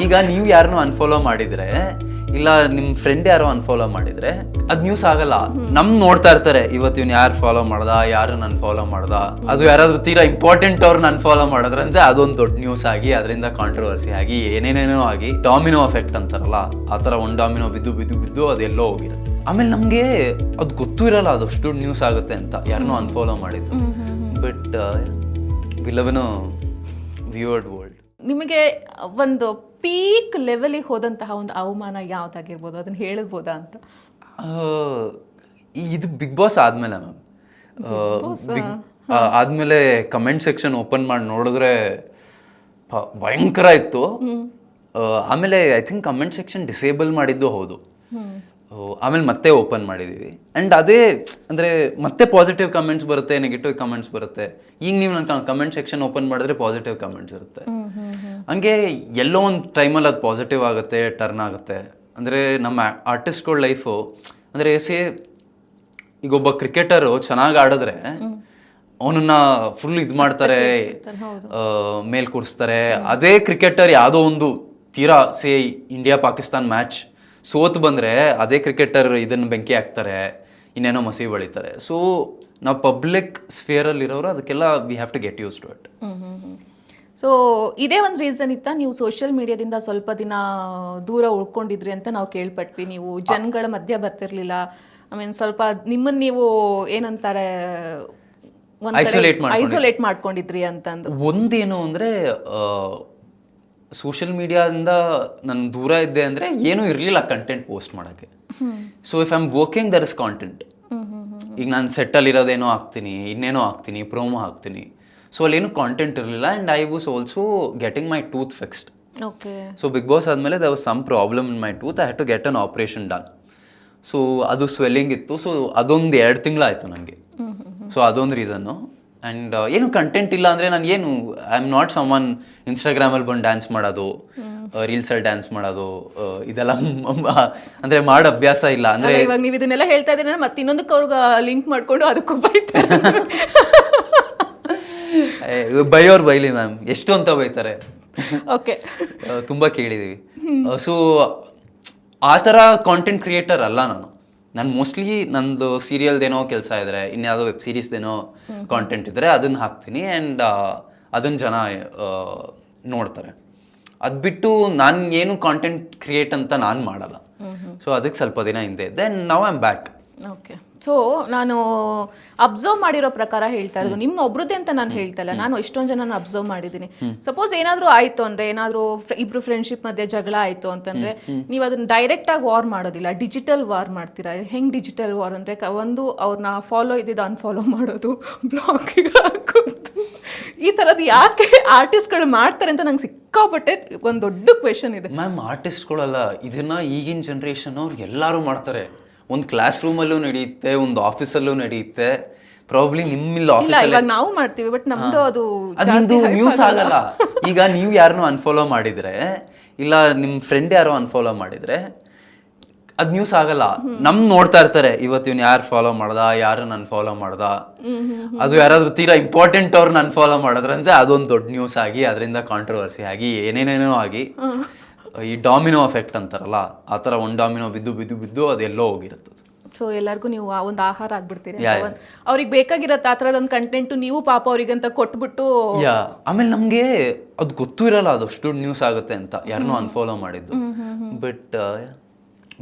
ಈಗ ನೀವು ಯಾರನ್ನೂ ಅನ್ಫಾಲೋ ಮಾಡಿದ್ರೆ, ಇಲ್ಲ ನಿಮ್ ಫ್ರೆಂಡ್ ಯಾರೋ ಅನ್ಫಾಲೋ ಮಾಡಿದ್ರೆ ಅದ್ ನ್ಯೂಸ್ ಆಗಲ್ಲ. ನೋಡ್ತಾ ಇರ್ತಾರೆ, ಇವತ್ತು ಇವ್ನು ಯಾರು ಫಾಲೋ ಮಾಡ್ದ, ಯಾರು ನನ್ ಫಾಲೋ ಮಾಡ್ದ. ಅದು ಯಾರಾದ್ರೂ ತೀರಾ ಇಂಪಾರ್ಟೆಂಟ್ ಅವ್ರು ನನ್ ಫಾಲೋ ಮಾಡಿದ್ರಂತೆ ಅದೊಂದು ದೊಡ್ಡ ನ್ಯೂಸ್ ಆಗಿ ಅದರಿಂದ ಕಾಂಟ್ರವರ್ಸಿ ಆಗಿ ಏನೇನೇನೋ ಆಗಿ ಡಾಮಿನೋ ಎಫೆಕ್ಟ್ ಅಂತಾರಲ್ಲ, ಆತರ ಒಂದ್ ಡಾಮಿನೋ ಬಿದ್ದು ಬಿದ್ದು ಬಿದ್ದು ಅದೆಲ್ಲೋ ಹೋಗಿರುತ್ತೆ. ಆಮೇಲೆ ನಮ್ಗೆ ಅದು ಗೊತ್ತೂ ಇರಲ್ಲ ಅದಷ್ಟು ದೊಡ್ಡ ನ್ಯೂಸ್ ಆಗುತ್ತೆ ಅಂತ, ಯಾರನ್ನೋ ಅನ್ಫಾಲೋ ಮಾಡಿದ್ದು. But we live in a weird world. ನಿಮಗೆ ಒಂದು ಪೀಕ್ ಲೆವೆಲಿಗೆ ಹೋದಂತಹ ಒಂದು ಅವಮಾನ ಯಾವ್ದಾಗಿರ್ಬೋದು, ಅದನ್ನ ಹೇಳ್ಬೋದಾ ಅಂತ? ಇದು ಬಿಗ್ ಬಾಸ್ ಆದ್ಮೇಲೆ ಮ್ಯಾಮ್, ಆದ್ಮೇಲೆ ಕಮೆಂಟ್ ಸೆಕ್ಷನ್ ಓಪನ್ ಮಾಡಿ ನೋಡಿದ್ರೆ ಭಯಂಕರ ಇತ್ತು. ಆಮೇಲೆ I think comment section disable ಮಾಡಿದ್ದು ಹೌದು. ಆಮೇಲೆ ಮತ್ತೆ ಓಪನ್ ಮಾಡಿದೀವಿ. ಅಂಡ್ ಅದೇ ಅಂದ್ರೆ ಮತ್ತೆ ಪಾಸಿಟಿವ್ ಕಮೆಂಟ್ಸ್ ಬರುತ್ತೆ, ನೆಗೆಟಿವ್ ಕಮೆಂಟ್ಸ್ ಬರುತ್ತೆ. ಈಗ ನೀವು ನನ್ನ ಕಮೆಂಟ್ ಸೆಕ್ಷನ್ ಓಪನ್ ಮಾಡಿದ್ರೆ ಪಾಸಿಟಿವ್ ಕಮೆಂಟ್ಸ್ ಇರುತ್ತೆ. ಹಂಗೆ ಎಲ್ಲೋ ಒಂದು ಟೈಮಲ್ಲಿ ಅದು ಪಾಸಿಟಿವ್ ಆಗುತ್ತೆ, ಟರ್ನ್ ಆಗುತ್ತೆ. ಅಂದ್ರೆ ನಮ್ಮ ಆರ್ಟಿಸ್ಟ್ಗಳ ಲೈಫು ಅಂದ್ರೆ ಈಗ ಒಬ್ಬ ಕ್ರಿಕೆಟರು ಚೆನ್ನಾಗಿ ಆಡಿದ್ರೆ ಅವನನ್ನ ಫುಲ್ ಇದು ಮಾಡ್ತಾರೆ, ಮೇಲ್ ಕೂರಿಸ್ತಾರೆ. ಅದೇ ಕ್ರಿಕೆಟರ್ ಯಾವುದೋ ಒಂದು ತೀರಾ ಇಂಡಿಯಾ ಪಾಕಿಸ್ತಾನ್ ಮ್ಯಾಚ್ ಸೋತ್ ಬಂದ್ರೆ ಅದೇ ಕ್ರಿಕೆಟರ್ ಇದನ್ನ ಬೆಂಕಿ ಹಾಕ್ತಾರೆ, ಇನ್ನೇನೋ ಮಸಿ ಬಳಿತಾರೆ. ಸೊ ನಾವು ಪಬ್ಲಿಕ್ ಸ್ಫಿಯರಲ್ಲಿ ಇರೋರು ಅದಕ್ಕೆಲ್ಲ we have to get use to it. So ಇದೇ ಒಂದು ರೀಸನ್ ಇತ್ತ ನೀವು ಸೋಷಿಯಲ್ ಮೀಡಿಯಾದಿಂದ ಸ್ವಲ್ಪ ದಿನ ದೂರ ಉಳ್ಕೊಂಡಿದ್ರಿ ಅಂತ ನಾವು ಕೇಳ್ಪಟ್ವಿ. ನೀವು ಜನಗಳ ಮಧ್ಯ ಬರ್ತಿರ್ಲಿಲ್ಲ, ಐ ಮೀನ್ ಸ್ವಲ್ಪ ನಿಮ್ಮನ್ನ ನೀವು ಏನಂತಾರೆ ಐಸೋಲೇಟ್ ಮಾಡ್ಕೊಂಡಿದ್ರಿ ಅಂತಂದು. ಒಂದೇನು ಅಂದ್ರೆ ಸೋಷಿಯಲ್ ಮೀಡಿಯಾದಿಂದ ನಾನು ದೂರ ಇದ್ದೆ ಅಂದರೆ ಏನೂ ಇರಲಿಲ್ಲ ಕಂಟೆಂಟ್ ಪೋಸ್ಟ್ ಮಾಡೋಕ್ಕೆ. So if I am working there is content. ಈಗ ನಾನು ಸೆಟ್ಟಲ್ಲಿ ಇರೋದೇನೋ ಹಾಕ್ತೀನಿ, ಇನ್ನೇನೋ ಹಾಕ್ತೀನಿ, ಪ್ರೋಮೋ ಹಾಕ್ತೀನಿ. ಸೊ ಅಲ್ಲೇನು ಕಾಂಟೆಂಟ್ ಇರಲಿಲ್ಲ. And I was also getting my tooth fixed. So big boss ಆದಮೇಲೆ the was some problem in my tooth. I had to get an operation done. So ಅದು ಸ್ವೆಲ್ಲಿಂಗ್ ಇತ್ತು. ಸೊ ಅದೊಂದು 2 ತಿಂಗಳಾಯಿತು ನನಗೆ. So ಅದೊಂದು reason. And ಏನು content ಇಲ್ಲ ಅಂದರೆ ನಾನು ಏನು ಐ ಆಮ್ ನಾಟ್ ಸಮ್ ಇನ್ಸ್ಟಾಗ್ರಾಮಲ್ಲಿ ಬಂದು ಡ್ಯಾನ್ಸ್ ಮಾಡೋದು, ರೀಲ್ಸಲ್ಲಿ ಡ್ಯಾನ್ಸ್ ಮಾಡೋದು, ಇದೆಲ್ಲ ಅಂದರೆ ಮಾಡೋ ಅಭ್ಯಾಸ ಇಲ್ಲ. ಅಂದರೆ ಇವಾಗ ನೀವು ಇದನ್ನೆಲ್ಲ ಹೇಳ್ತಾ ಇದ್ದೀರ, ಮತ್ತೆ ಇನ್ನೊಂದಕ್ಕೆ ಅವ್ರಿಗೆ ಲಿಂಕ್ ಮಾಡಿಕೊಂಡು ಅದಕ್ಕೂ ಬೈಯೋರು ಬೈಲಿ ಮ್ಯಾಮ್, ಎಷ್ಟು ಅಂತ ಬೈತಾರೆ. ಓಕೆ, ತುಂಬ ಕೇಳಿದ್ದೀವಿ. ಸೊ ಆ ಥರ ಕಾಂಟೆಂಟ್ ಕ್ರಿಯೇಟರ್ ಅಲ್ಲ ನಾನು ಮೋಸ್ಟ್ಲಿ ನಂದು ಸೀರಿಯಲ್ದೇನೋ ಕೆಲಸ ಇದ್ರೆ, ಇನ್ಯಾವುದೋ ವೆಬ್ ಸೀರೀಸ್ದೇನೋ ಕಾಂಟೆಂಟ್ ಇದ್ರೆ ಅದನ್ನು ಹಾಕ್ತೀನಿ. ಆ್ಯಂಡ್ ಅದನ್ನು ಜನ ನೋಡ್ತಾರೆ. ಅದು ಬಿಟ್ಟು ನಾನು ಏನು ಕಾಂಟೆಂಟ್ ಕ್ರಿಯೇಟ್ ಅಂತ ನಾನು ಮಾಡಲ್ಲ. ಸೊ ಅದಕ್ಕೆ ಸ್ವಲ್ಪ ದಿನ ಹಿಂದೆ then now I am back. Okay. So ನಾನು ಅಬ್ಸರ್ವ್ ಮಾಡಿರೋ ಪ್ರಕಾರ ಹೇಳ್ತಾ ಇರೋದು, ನಿಮ್ಮ ಒಬ್ರದ್ದೇ ಅಂತ ನಾನು ಹೇಳ್ತಾ ಇಲ್ಲ, ನಾನು ಎಷ್ಟೊಂದು ಜನ ಅಬ್ಸರ್ವ್ ಮಾಡಿದ್ದೀನಿ. ಸಪೋಸ್ ಏನಾದರೂ ಆಯಿತು ಅಂದರೆ, ಏನಾದರೂ ಇಬ್ರು ಫ್ರೆಂಡ್ಶಿಪ್ ಮಧ್ಯೆ ಜಗಳ ಆಯಿತು ಅಂತಂದರೆ, ನೀವು ಅದನ್ನ ಡೈರೆಕ್ಟಾಗಿ ವಾರ್ ಮಾಡೋದಿಲ್ಲ, ಡಿಜಿಟಲ್ ವಾರ್ ಮಾಡ್ತೀರಾ. ಹೆಂಗೆ ಡಿಜಿಟಲ್ ವಾರ್ ಅಂದರೆ, ಒಂದು ಅವ್ರನ್ನ ಫಾಲೋ ಇದ್ದಿದ್ದು ಅನ್ಫಾಲೋ ಮಾಡೋದು, ಬ್ಲಾಕಿಗೆ ಹಾಕೋದು, ಈ ಥರದ್ದು ಯಾಕೆ ಆರ್ಟಿಸ್ಟ್ಗಳು ಮಾಡ್ತಾರೆ ಅಂತ ನಂಗೆ ಸಿಕ್ಕಾಪಟ್ಟೆ ಒಂದು ದೊಡ್ಡ ಕ್ವೆಶನ್ ಇದೆ. ಮ್ಯಾಮ್ ಆರ್ಟಿಸ್ಟ್ಗಳಲ್ಲ, ಇದನ್ನ ಈಗಿನ ಜನ್ರೇಷನ್ ಅವ್ರು ಎಲ್ಲರೂ ಮಾಡ್ತಾರೆ. ಒಂದು ಕ್ಲಾಸ್ ರೂಮಲ್ಲೂ ನಡೆಯುತ್ತೆ, ಒಂದು ಆಫೀಸಲ್ಲೂ ನಡೆಯುತ್ತೆ. ಪ್ರಾಬ್ಲಿ ನಿಮ್ಮಿಲ್ಲ ಇವಾಗ ನಾವು ಮಾಡ್ತೀವಿ, ಬಟ್ ನಮ್ದು ಅದು ನ್ಯೂಸ್ ಆಗಲ್ಲ. ಈಗ ನೀವು ಯಾರನ್ನೂ ಅನ್ಫಾಲೋ ಮಾಡಿದ್ರೆ, ಇಲ್ಲ ನಿಮ್ ಫ್ರೆಂಡ್ ಯಾರೋ ಅನ್ಫಾಲೋ ಮಾಡಿದ್ರೆ ಅದ್ ನ್ಯೂಸ್ ಆಗಲ್ಲ. ನೋಡ್ತಾ ಇರ್ತಾರೆ, ಇವತ್ತು ಇವ್ನು ಯಾರು ಫಾಲೋ ಮಾಡ್ದ, ಯಾರು ನನ್ ಫಾಲೋ ಮಾಡ್ದ. ಅದು ಯಾರಾದ್ರೂ ತೀರಾ ಇಂಪಾರ್ಟೆಂಟ್ ಅವ್ರು ನನ್ ಫಾಲೋ ಮಾಡಿದ್ರಂತೆ ಅದೊಂದು ದೊಡ್ಡ ನ್ಯೂಸ್ ಆಗಿ ಅದರಿಂದ ಕಾಂಟ್ರವರ್ಸಿ ಆಗಿ ಏನೇನೇನೋ ಆಗಿ ಈ ಡಾಮಿನೋ ಎಫೆಕ್ಟ್ ಅಂತಾರಲ್ಲ, ಆ ಥರ ಒಂದು ಡಾಮಿನೋ ಬಿದ್ದು ಬಿದ್ದು ಬಿದ್ದು ಅದೆಲ್ಲೋ ಹೋಗಿರುತ್ತೆ. ಸೊ ಎಲ್ಲರಿಗೂ ನೀವು ಒಂದು ಆಹಾರ ಆಗ್ಬಿಡ್ತೀರಿ. ಅವ್ರಿಗೆ ಬೇಕಾಗಿರತ್ತೆ ಆ ಥರದ ಒಂದು ಕಂಟೆಂಟು, ನೀವು ಪಾಪ ಅವ್ರಿಗಂತ ಕೊಟ್ಬಿಟ್ಟು. ಆಮೇಲೆ ನಮಗೆ ಅದು ಗೊತ್ತೂ ಇರಲ್ಲ ಅದಷ್ಟು ನ್ಯೂಸ್ ಆಗುತ್ತೆ ಅಂತ, ಯಾರನ್ನೋ ಅನ್ಫಾಲೋ ಮಾಡಿದ್ದು. But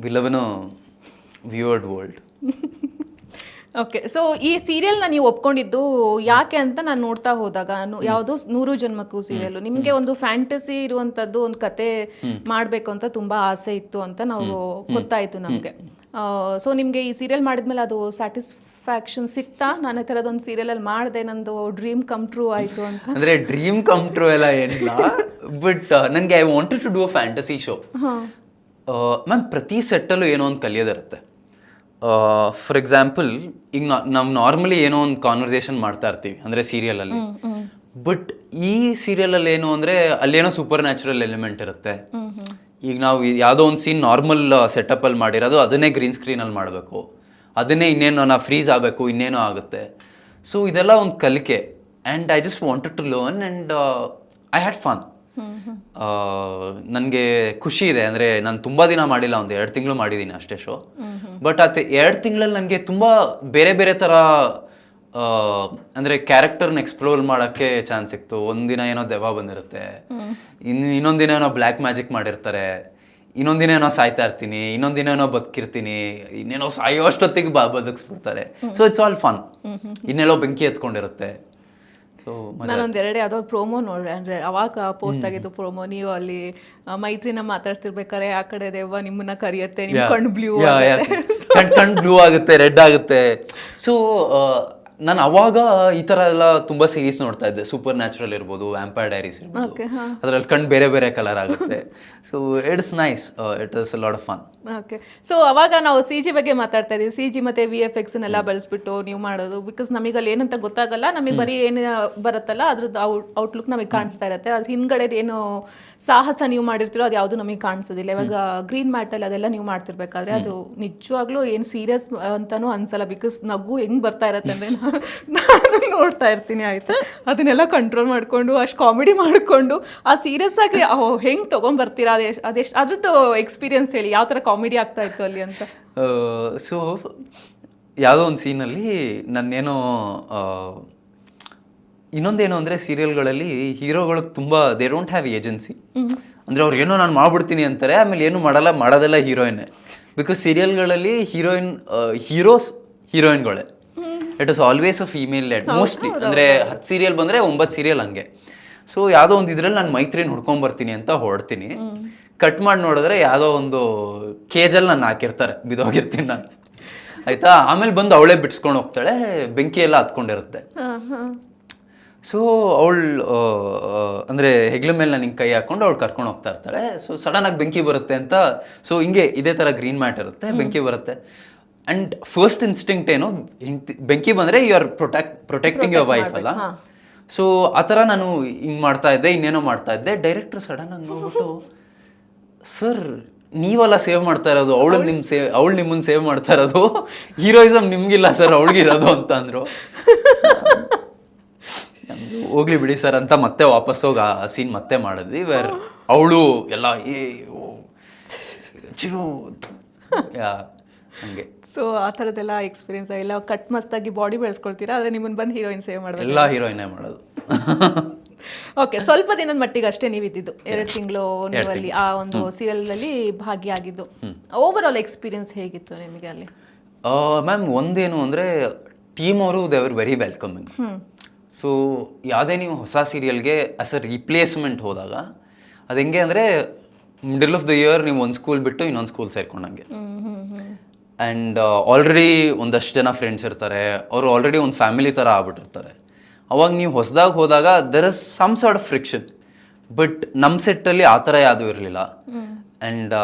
we live in a weird world. Okay. So ಈ ಸೀರಿಯಲ್ನ ನೀವು ಒಪ್ಕೊಂಡಿದ್ದು ಯಾಕೆ ಅಂತ ನಾನು ನೋಡ್ತಾ ಹೋದಾಗ, ಯಾವುದು 100 ಜನ್ಮಕ್ಕೂ ಸೀರಿಯಲ್, ನಿಮಗೆ ಒಂದು ಫ್ಯಾಂಟಸಿ ಇರುವಂಥದ್ದು ಒಂದು ಕತೆ ಮಾಡಬೇಕು ಅಂತ ತುಂಬ ಆಸೆ ಇತ್ತು ಅಂತ ನಾವು ಗೊತ್ತಾಯಿತು ನಮಗೆ. ಸೊ ನಿಮಗೆ ಈ ಸೀರಿಯಲ್ ಮಾಡಿದ್ಮೇಲೆ ಅದು ಸ್ಯಾಟಿಸ್ಫ್ಯಾಕ್ಷನ್ ಸಿಕ್ತಾ? ನಾನು ಈ ಥರದೊಂದು ಸೀರಿಯಲಲ್ಲಿ ಮಾಡಿದೆ, ನಂದು ಡ್ರೀಮ್ ಕಮ್ ಟ್ರೂ ಆಯಿತು ಅಂತ? ಅಂದರೆ ಡ್ರೀಮ್ ಕಮ್ ಟ್ರೂ ಎಲ್ಲ ಏನಿಲ್ಲ, ಬಟ್ ನನಗೆ I wanted to do a fantasy show. Ma'am ಪ್ರತಿ ಸೆಟ್ಟಲ್ಲೂ ಏನೋ ಒಂದು ಕಲಿಯೋದಿರುತ್ತೆ. ಫಾರ್ ಎಕ್ಸಾಂಪಲ್, ಈಗ ನಾವು ನಾರ್ಮಲಿ ಏನೋ ಒಂದು ಕಾನ್ವರ್ಸೇಷನ್ ಮಾಡ್ತಾ ಇರ್ತೀವಿ ಅಂದರೆ ಸೀರಿಯಲಲ್ಲಿ. ಬಟ್ ಈ ಸೀರಿಯಲಲ್ಲಿ ಏನು ಅಂದರೆ ಅಲ್ಲೇನೋ ಸೂಪರ್ ನ್ಯಾಚುರಲ್ ಎಲಿಮೆಂಟ್ ಇರುತ್ತೆ. ಈಗ ನಾವು ಯಾವುದೋ ಒಂದು ಸೀನ್ ನಾರ್ಮಲ್ ಸೆಟಪ್ಪಲ್ಲಿ ಮಾಡಿರೋದು ಅದನ್ನೇ ಗ್ರೀನ್ ಸ್ಕ್ರೀನಲ್ಲಿ ಮಾಡಬೇಕು, ಅದನ್ನೇ ಇನ್ನೇನೋ ನಾವು ಫ್ರೀಸ್ ಆಗಬೇಕು, ಇನ್ನೇನೋ ಆಗುತ್ತೆ. ಸೊ ಇದೆಲ್ಲ ಒಂದು ಕಲಿಕೆ. And I just wanted to learn and I had fun. ನನಗೆ ಖುಷಿ ಇದೆ, ಅಂದರೆ ನಾನು ತುಂಬ ದಿನ ಮಾಡಿಲ್ಲ, ಒಂದು 2 ತಿಂಗಳು ಮಾಡಿದ್ದೀನಿ ಅಷ್ಟೇ ಶೋ. ಬಟ್ 2 ತಿಂಗಳಲ್ಲಿ ನನಗೆ ತುಂಬ ಬೇರೆ ಬೇರೆ ಥರ ಅಂದರೆ ಕ್ಯಾರೆಕ್ಟರ್ನ ಎಕ್ಸ್ಪ್ಲೋರ್ ಮಾಡೋಕ್ಕೆ ಚಾನ್ಸ್ ಸಿಕ್ತು. ಒಂದಿನ ಏನೋ ದೆವ್ವ ಬಂದಿರುತ್ತೆ, ಇನ್ನೊಂದಿನ ಏನೋ ಬ್ಲ್ಯಾಕ್ ಮ್ಯಾಜಿಕ್ ಮಾಡಿರ್ತಾರೆ, ಇನ್ನೊಂದಿನ ಏನೋ ಸಾಯ್ತಾ ಇರ್ತೀನಿ, ಇನ್ನೊಂದಿನ ಏನೋ ಬದುಕಿರ್ತೀನಿ, ಇನ್ನೇನೋ ಸಾಯೋ ಅಷ್ಟೊತ್ತಿಗೆ ಬದುಕಿಸ್ಬಿಡ್ತಾರೆ. So it's all fun. ಇನ್ನೆಲ್ಲೋ ಬೆಂಕಿ ಎತ್ಕೊಂಡಿರುತ್ತೆ. ಸೊ ನಾನೊಂದ್ ಯಾವುದೋ ಪ್ರೋಮೋ ನೋಡ್ರೆ, ಅಂದ್ರೆ ಅವಾಗ ಪೋಸ್ಟ್ ಆಗಿದ್ದು ಪ್ರೋಮೋ, ನೀವು ಅಲ್ಲಿ ಮೈತ್ರಿನ ಮಾತಾಡ್ತಿರ್ಬೇಕಾರೆ ಆ ಕಡೆ ದೆವ್ವ ನಿಮ್ಮನ್ನ ಕರಿಯತ್ತೆ, ನಿಮ್ ಕಣ್ಣು ಬ್ಲೂ ಕಣ್ ಬ್ಲೂ ಆಗುತ್ತೆ, ರೆಡ್ ಆಗುತ್ತೆ. ಸೊ ನಾನು ಅವಾಗ ಈ ತರ ಎಲ್ಲ ತುಂಬಾ ಸೀರೀಸ್ ನೋಡ್ತಾ ಇದ್ದೆ. ಸೂಪರ್ ನ್ಯಾಚುರಲ್ ಇರ್ಬೋದು, ವ್ಯಾಂಪೈರ್ ಡೈರೀಸ್ ಇರ್ಬೋದು, ಅದ್ರಲ್ಲಿ ಕಣ್ ಬೇರೆ ಬೇರೆ ಕಲರ್ ಆಗುತ್ತೆ. So it's nice, it is a lot of fun. Okay. So ಅವಾಗ ನಾವು CG ಬಗ್ಗೆ ಮಾತಾಡ್ತಾ ಇದೀವಿ. CG ಮತ್ತೆ VFX ಬಳಸ್ಬಿಟ್ಟು ನೀವು ಮಾಡೋದು, ಬಿಕಾಸ್ ನಮಗೆ ಅಲ್ಲಿ ಏನಂತ ಗೊತ್ತಾಗಲ್ಲ, ನಮಗೆ ಬರೀ ಏನು ಬರುತ್ತಲ್ಲ ಅದ್ರದ್ದು ಔಟ್ಲುಕ್ ನಮಗೆ ಕಾಣಿಸ್ತಾ ಇರುತ್ತೆ. ಅದ್ರ ಹಿಂದ್ಗಡೆದು ಏನು ಸಾಹಸ ನೀವು ಮಾಡಿರ್ತೀರೋ ಅದು ಯಾವುದು ನಮಗೆ ಕಾಣಿಸೋದಿಲ್ಲ. ಇವಾಗ ಗ್ರೀನ್ ಮ್ಯಾಟಲ್ಲಿ ಅದೆಲ್ಲ ನೀವು ಮಾಡ್ತಿರ್ಬೇಕಾದ್ರೆ ಅದು ನಿಜವಾಗ್ಲೂ ಏನು ಸೀರಿಯಸ್ ಅಂತಾನೂ ಅನ್ಸಲ್ಲ, ಬಿಕಾಸ್ ನಗು ಹೆಂಗ್ ಬರ್ತಾ ಇರತ್ತೆ ಅಂದ್ರೆ ನಾನು ನೋಡ್ತಾ ಇರ್ತೀನಿ, ಆಯ್ತಾ, ಅದನ್ನೆಲ್ಲ ಕಂಟ್ರೋಲ್ ಮಾಡ್ಕೊಂಡು ಅಷ್ಟು ಕಾಮಿಡಿ ಮಾಡಿಕೊಂಡು ಆ ಸೀರಿಯಸ್ ಆಗಿ ಹೆಂಗ್ ತಗೊಂಡ್ಬರ್ತೀರಾ, ಅದೆಷ್ಟು ಅದ್ರದ್ದು ಎಕ್ಸ್ಪೀರಿಯನ್ಸ್ ಹೇಳಿ, ಯಾವ ಥರ ಕಾಮಿಡಿ ಆಗ್ತಾ ಇತ್ತು ಅಲ್ಲಿ ಅಂತ. ಸೊ ಯಾವುದೋ ಒಂದು ಸೀನಲ್ಲಿ ನನ್ನೇನೋ ಇನ್ನೊಂದೇನು ಅಂದರೆ, ಸೀರಿಯಲ್ಗಳಲ್ಲಿ ಹೀರೋಗಳಿಗೆ ತುಂಬ ದೇ ಡೋಂಟ್ ಹ್ಯಾವ್ ಏಜೆನ್ಸಿ. ಅಂದರೆ ಅವ್ರು ಏನೋ ನಾನು ಮಾಡ್ಬಿಡ್ತೀನಿ ಅಂತಾರೆ, ಆಮೇಲೆ ಏನು ಮಾಡೋದೆಲ್ಲ ಹೀರೋಯಿನ್ನೇ. ಬಿಕಾಸ್ ಸೀರಿಯಲ್ಗಳಲ್ಲಿ ಹೀರೋಯಿನ್ಗಳೇ. It is always a female lead mostly. ಅಂದರೆ 10 ಸೀರಿಯಲ್ ಬಂದರೆ 9 ಸೀರಿಯಲ್ ಹಂಗೆ. ಸೊ ಯಾವುದೋ ಒಂದು ಇದ್ರಲ್ಲಿ ನಾನು ಮೈತ್ರಿನ ಹುಡ್ಕೊಂಬರ್ತೀನಿ ಅಂತ ಹೊಡ್ತೀನಿ, ಕಟ್ ಮಾಡಿ ನೋಡಿದ್ರೆ ಯಾವುದೋ ಒಂದು ಕೇಜಲ್ಲಿ ನಾನು ಹಾಕಿರ್ತಾರೆ, ಬಿದ್ದೋಗಿರ್ತೀನಿ ನಾನು, ಆಯ್ತಾ. ಆಮೇಲೆ ಬಂದು ಅವಳೇ ಬಿಡ್ಸ್ಕೊಂಡು ಹೋಗ್ತಾಳೆ, ಬೆಂಕಿ ಎಲ್ಲ ಹತ್ಕೊಂಡಿರುತ್ತೆ. ಸೊ ಅವಳು ಅಂದರೆ ಹೆಗ್ಲ ಮೇಲೆ ನಾನು ಹಿಂಗೆ ಕೈ ಹಾಕೊಂಡು ಅವಳು ಕರ್ಕೊಂಡು ಹೋಗ್ತಾ ಇರ್ತಾಳೆ. ಸೊ ಸಡನ್ನಾಗಿ ಬೆಂಕಿ ಬರುತ್ತೆ ಅಂತ. ಸೊ ಹಿಂಗೆ ಇದೇ ಥರ ಗ್ರೀನ್ ಮ್ಯಾಟ್ ಇರುತ್ತೆ, ಬೆಂಕಿ ಬರುತ್ತೆ. ಆ್ಯಂಡ್ ಫಸ್ಟ್ ಇನ್ಸ್ಟಿಂಕ್ಟ್ ಏನು, ಬೆಂಕಿ ಬಂದರೆ you are protecting your wife ಅಲ್ಲ. ಸೊ ಆ ಥರ ನಾನು ಹಿಂಗೆ ಮಾಡ್ತಾ ಇದ್ದೆ, ಇನ್ನೇನೋ ಮಾಡ್ತಾ ಇದ್ದೆ. ಡೈರೆಕ್ಟ್ರು ಸಡನ್ ಆಗಿ ನೋಡ್ಬಿಟ್ಟು, ಸರ್ ನೀವೆಲ್ಲ ಸೇವ್ ಮಾಡ್ತಾ ಇರೋದು, ಅವಳು ನಿಮ್ಮನ್ನು ಸೇವ್ ಮಾಡ್ತಾ ಇರೋದು, ಹೀರೋಯಿಸಮ್ ನಿಮ್ಗಿಲ್ಲ ಸರ್, ಅವಳಿಗಿರೋದು ಅಂತ ಅಂದರು. ಹೋಗ್ಲಿ ಬಿಡಿ ಸರ್ ಅಂತ ಮತ್ತೆ ವಾಪಸ್ ಹೋಗಿ ಆ ಸೀನ್ ಮತ್ತೆ ಮಾಡಿದ್ವಿ, ವೇರ್ ಅವಳು ಎಲ್ಲ ಹಂಗೆ. ಸೊ ಆ ಥರದ್ದೆಲ್ಲ ಎಕ್ಸ್ಪೀರಿಯನ್ಸ್ ಎಲ್ಲ ಕಟ್ ಮಸ್ತಾಗಿ ಬಾಡಿ ಬೆಳೆಸ್ಕೊಳ್ತೀರಾ, ಆದರೆ ನಿಮ್ಮನ್ನು ಬಂದು ಹೀರೋಯಿನ್ ಸೇವ್ ಮಾಡೋದು? ಎಲ್ಲ ಹೀರೋಯಿನ್ನೇ ಮಾಡೋದು. ಓಕೆ. ಸ್ವಲ್ಪ ದಿನದ ಮಟ್ಟಿಗೆ ಅಷ್ಟೇ ನೀವು ಇದ್ದಿದ್ದು, 2 ತಿಂಗಳು ನೀವಲ್ಲಿ ಆ ಒಂದು ಸೀರಿಯಲ್ನಲ್ಲಿ ಭಾಗಿಯಾಗಿದ್ದು. ಓವರ್ ಆಲ್ ಎಕ್ಸ್ಪೀರಿಯನ್ಸ್ ಹೇಗಿತ್ತು ನಿಮಗೆ ಅಲ್ಲಿ? ಮ್ಯಾಮ್ ಒಂದೇನು ಅಂದರೆ, ಟೀಮ್ ಅವರು they are very welcoming. So ಯಾವುದೇ ನೀವು ಹೊಸ ಸೀರಿಯಲ್ಗೆ ಆಸ್ ಅ ರಿಪ್ಲೇಸ್ಮೆಂಟ್ ಹೋದಾಗ ಅದು ಹೆಂಗೆ ಅಂದರೆ, ಮಿಡಲ್ ಆಫ್ ದ ಇಯರ್ ನೀವು ಒಂದು ಸ್ಕೂಲ್ ಬಿಟ್ಟು ಇನ್ನೊಂದು ಸ್ಕೂಲ್ ಸೇರ್ಕೊಂಡಂಗೆ. ಆ್ಯಂಡ್ ಆಲ್ರೆಡಿ ಒಂದಷ್ಟು ಜನ ಫ್ರೆಂಡ್ಸ್ ಇರ್ತಾರೆ, ಅವರು ಆಲ್ರೆಡಿ ಒಂದು ಫ್ಯಾಮಿಲಿ ಥರ ಆಗ್ಬಿಟ್ಟಿರ್ತಾರೆ. ಅವಾಗ ನೀವು ಹೊಸದಾಗಿ ಹೋದಾಗ there is some sort of friction. But ನಮ್ಮ ಸೆಟ್ಟಲ್ಲಿ ಆ ಥರ ಯಾವುದೂ ಇರಲಿಲ್ಲ. ಆ್ಯಂಡ್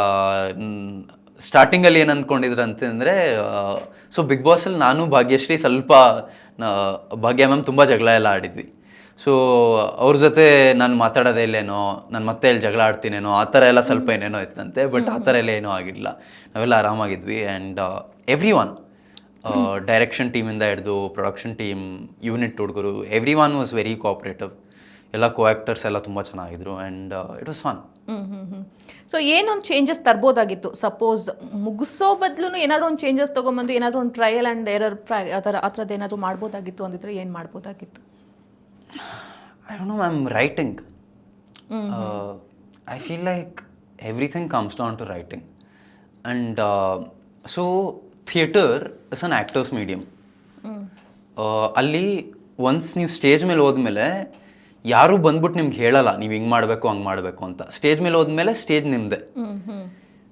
ಸ್ಟಾರ್ಟಿಂಗಲ್ಲಿ ಏನು ಅಂದ್ಕೊಂಡಿದ್ರು ಅಂತಂದರೆ, ಸೊ ಬಿಗ್ ಬಾಸಲ್ಲಿ ನಾನು ಭಾಗ್ಯಶ್ರೀ ಸ್ವಲ್ಪ ಭಾಗ್ಯ ಮ್ಯಾಮ್ ತುಂಬ ಜಗಳ ಎಲ್ಲ ಆಡಿದ್ವಿ. ಸೊ ಅವ್ರ ಜೊತೆ ನಾನು ಮಾತಾಡೋದೇ ಇಲ್ಲೇನೋ, ನಾನು ಮತ್ತೆ ಇಲ್ಲಿ ಜಗಳ ಆಡ್ತೀನೇನೋ, ಆ ಥರ ಎಲ್ಲ ಸ್ವಲ್ಪ ಏನೇನೋ ಇತ್ತಂತೆ. ಬಟ್ ಆ ಥರ ಎಲ್ಲ ಏನೂ ಆಗಿಲ್ಲ, ನಾವೆಲ್ಲ ಆರಾಮಾಗಿದ್ವಿ. ಆ್ಯಂಡ್ ಎವ್ರಿ ಒನ್, ಡೈರೆಕ್ಷನ್ ಟೀಮಿಂದ ಹಿಡಿದು ಪ್ರೊಡಕ್ಷನ್ ಟೀಮ್, ಯೂನಿಟ್ ಹುಡುಗರು, everyone was very cooperative. ಎಲ್ಲ ಕೋ ಆ್ಯಕ್ಟರ್ಸ್ ಎಲ್ಲ ತುಂಬ ಚೆನ್ನಾಗಿದ್ರು. And it was fun. So ಏನೊಂದು ಚೇಂಜಸ್ ತರ್ಬೋದಾಗಿತ್ತು? ಸಪೋಸ್ ಮುಗಿಸೋ ಬದಲು ಏನಾದರೂ ಒಂದು ಚೇಂಜಸ್ ತೊಗೊಂಬಂದು ಏನಾದರೂ ಒಂದು ಟ್ರಯಲ್ ಆ್ಯಂಡ್ ಎರರ್ ಆ ಥರದ್ದು ಏನಾದರೂ ಮಾಡ್ಬೋದಾಗಿತ್ತು ಅಂದಿದ್ರೆ ಏನು ಮಾಡ್ಬೋದಾಗಿತ್ತು? I don't know, I'm writing. I feel like everything comes down to writing. And so theatre is an actor's medium. ಅಲ್ಲಿ ಒನ್ಸ್ ನೀವು ಸ್ಟೇಜ್ ಮೇಲೆ ಹೋದ್ಮೇಲೆ ಯಾರೂ ಬಂದ್ಬಿಟ್ಟು ನಿಮ್ಗೆ ಹೇಳಲ್ಲ ನೀವು ಹಿಂಗೆ ಮಾಡಬೇಕು ಹಂಗೆ ಮಾಡಬೇಕು ಅಂತ. ಸ್ಟೇಜ್ ಮೇಲೆ ಹೋದ್ಮೇಲೆ ಸ್ಟೇಜ್ ನಿಮ್ಮದೇ.